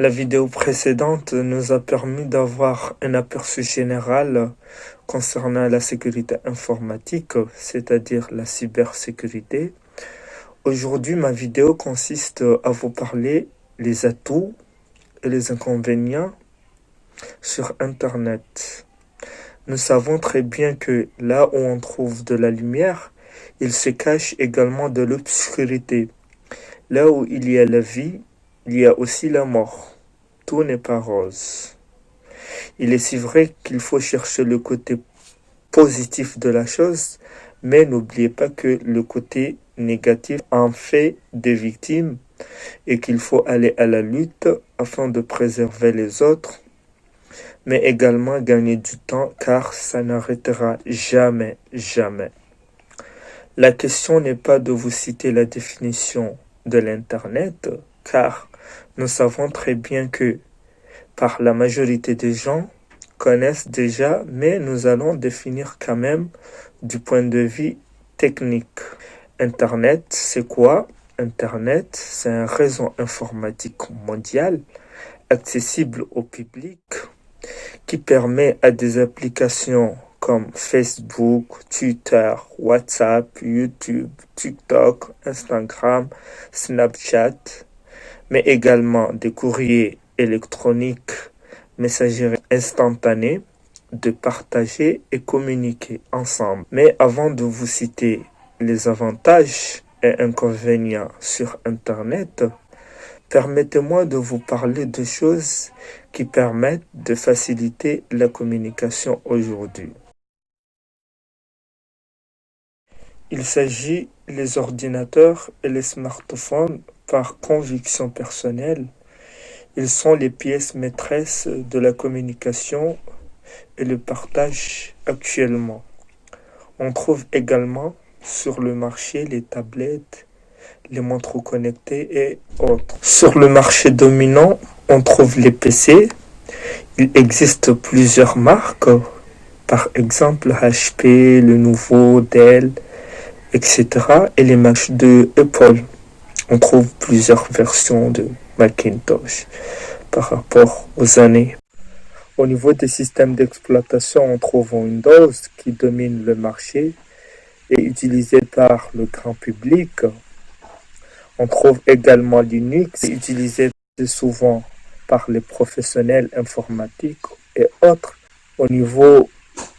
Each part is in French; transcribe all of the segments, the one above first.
La vidéo précédente nous a permis d'avoir un aperçu général concernant la sécurité informatique, c'est-à-dire la cybersécurité. Aujourd'hui, ma vidéo consiste à vous parler les atouts et les inconvénients sur Internet. Nous savons très bien que là où on trouve de la lumière, il se cache également de l'obscurité. Là où il y a la vie, il y a aussi la mort. Tout n'est pas rose. Il est si vrai qu'il faut chercher le côté positif de la chose, mais n'oubliez pas que le côté négatif en fait des victimes et qu'il faut aller à la lutte afin de préserver les autres, mais également gagner du temps car ça n'arrêtera jamais, jamais. La question n'est pas de vous citer la définition de l'Internet, car nous savons très bien que par la majorité des gens connaissent déjà, mais nous allons définir quand même du point de vue technique. Internet, c'est quoi? Internet, c'est un réseau informatique mondial accessible au public qui permet à des applications comme Facebook, Twitter, WhatsApp, YouTube, TikTok, Instagram, Snapchat, mais également des courriers électroniques, messagerie instantanée, de partager et communiquer ensemble. Mais avant de vous citer les avantages et inconvénients sur Internet, permettez-moi de vous parler de choses qui permettent de faciliter la communication aujourd'hui. Il s'agit des ordinateurs et les smartphones par conviction personnelle. Ils sont les pièces maîtresses de la communication et le partage actuellement. On trouve également sur le marché les tablettes, les montres connectées et autres. Sur le marché dominant, on trouve les PC. Il existe plusieurs marques, par exemple HP, Lenovo, Dell, etc. Et les Macs de Apple. On trouve plusieurs versions de Macintosh par rapport aux années. Au niveau des systèmes d'exploitation, on trouve Windows qui domine le marché et utilisé par le grand public. On trouve également Linux, utilisé souvent par les professionnels informatiques et autres. Au niveau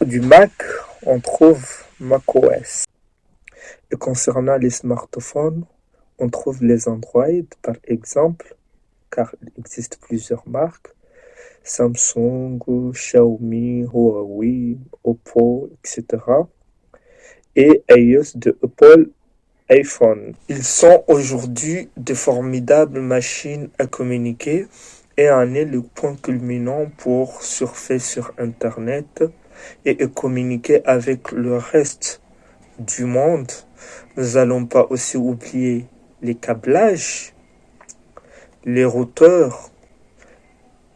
du Mac, on trouve macOS. Et concernant les smartphones, on trouve les Android, par exemple, car il existe plusieurs marques. Samsung, Xiaomi, Huawei, Oppo, etc. Et iOS de Apple, iPhone. Ils sont aujourd'hui de formidables machines à communiquer et en est le point culminant pour surfer sur Internet et communiquer avec le reste du monde. Nous n'allons pas aussi oublier les câblages, les routeurs,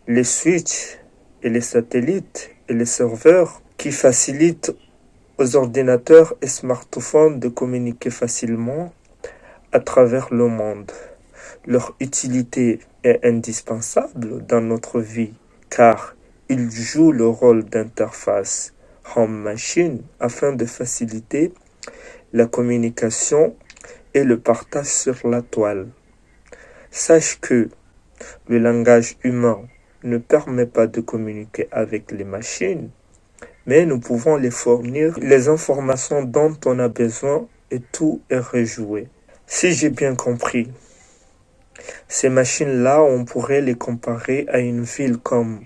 les switches et les satellites et les serveurs qui facilitent aux ordinateurs et smartphones de communiquer facilement à travers le monde. Leur utilité est indispensable dans notre vie car ils jouent le rôle d'interface homme-machine afin de faciliter la communication et le partage sur la toile. Sache que le langage humain ne permet pas de communiquer avec les machines, mais nous pouvons les fournir les informations dont on a besoin et tout est rejoué. Si j'ai bien compris, ces machines-là, on pourrait les comparer à une ville comme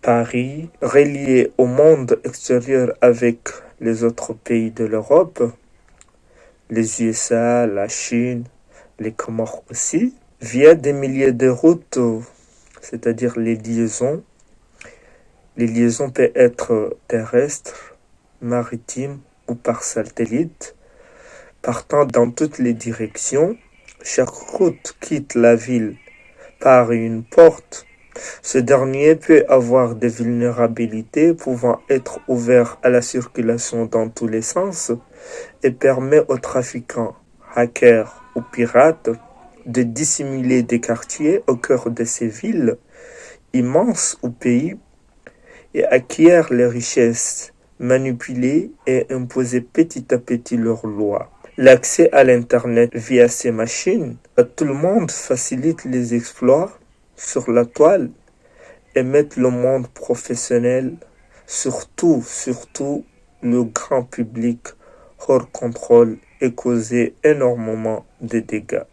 Paris, reliée au monde extérieur avec les autres pays de l'Europe, les USA, la Chine, les Comores aussi, via des milliers de routes, c'est-à-dire les liaisons. Les liaisons peuvent être terrestres, maritimes ou par satellite, partant dans toutes les directions. Chaque route quitte la ville par une porte. Ce dernier peut avoir des vulnérabilités pouvant être ouvertes à la circulation dans tous les sens et permet aux trafiquants, hackers ou pirates de dissimuler des quartiers au cœur de ces villes immenses ou pays et acquièrent les richesses, manipuler et imposer petit à petit leurs lois. L'accès à l'Internet via ces machines à tout le monde facilite les exploits sur la toile et met le monde professionnel, surtout le grand public, hors contrôle et causer énormément de dégâts.